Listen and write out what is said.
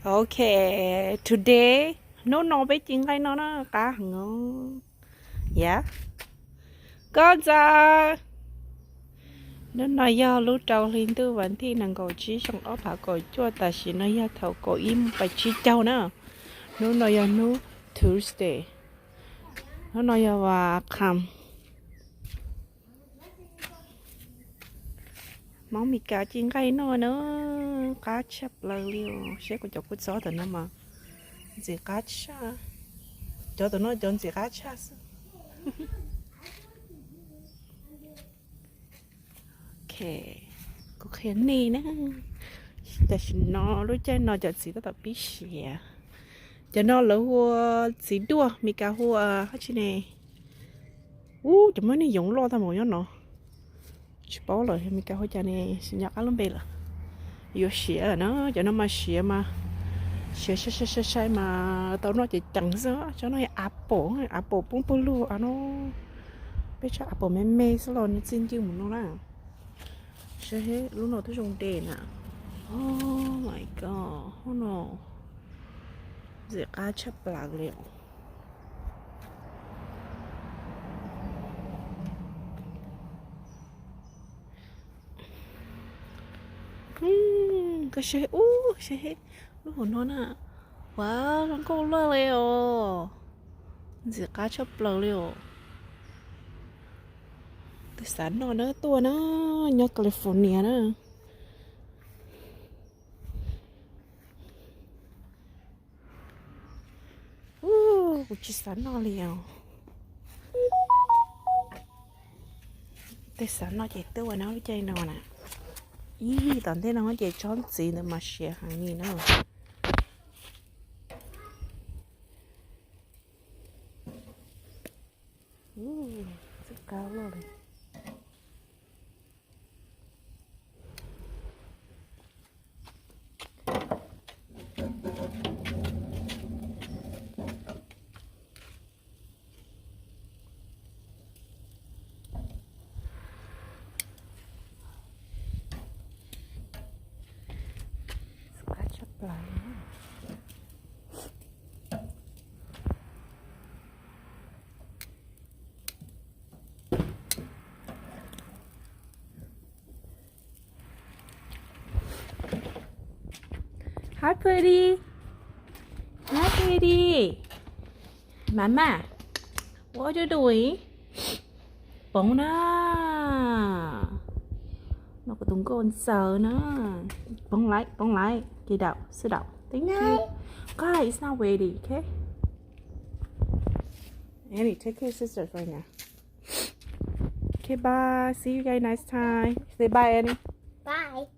Okay, today nó bé chuyện hay nó cá ngon. Dạ. Có ra nó nói do lúc đầu lên tư vấn thì nàng gọi chỉ trong ốp hạ gọi chua ta chỉ nói do thầu gọi im bài chỉ châu nữa. Nó nói do nó Tuesday. Nó nói do và khăm. Món mì cá chuyện hay nó nữa cá chép là liều sẽ có chọc cút gió từ nó mà gì cá cha cho tụi nó chọn gì cá cha ok có khen này nèแต่ฉันนอรู้ใจนอจะสีตั้งปีเสียจะนอแล้วหัวสีดัวมีกาหัวเขาชิเน่จะไม่นี่ยงรอทำหมดยังเนาะชิบอเลยมีกาหัวจานี่สัญญาอารมณ์เบลล์อยู่เสียเนาะจะนอมาเสียมาใช่มาตอนนั้นจะจังซะจะน้อยappleปุ้งปุ้งลูอันนู้ไปใช้ apple แม่สลอนจริงจริงหมดแล้วนะใช่ลูกน้องที่ชงเด่นอ่ะ oh my god oh no เสียก้าชับปลากเลยก็ใช่ใช่ลูกหัวน้องอ่ะว้าวมันก็เลิศเลยอ๋อเสียก้าชับปลากเลยอ๋อแต่สารนอนเนอะตัวนะยอดแคลิฟอร์เนียนะกูจะสารนอนเลยอ่ะแต่สารนอนเจ็ดตัวนะวิจัยนอนอ่ะอีตอนที่น้องเจ็ดช้อนสีเนี่ยมาเชียร์หางนี่เนาะสุดเก้าเลย ปลาHi pretty Hi pretty Mama What are you doing Bóng na nó có tung con sờ nữa bóng lại chị đậu sư đậu thank you guys it's not ready okay Annie take care of sisters right now okay bye see you guys next time say bye Annie Bye.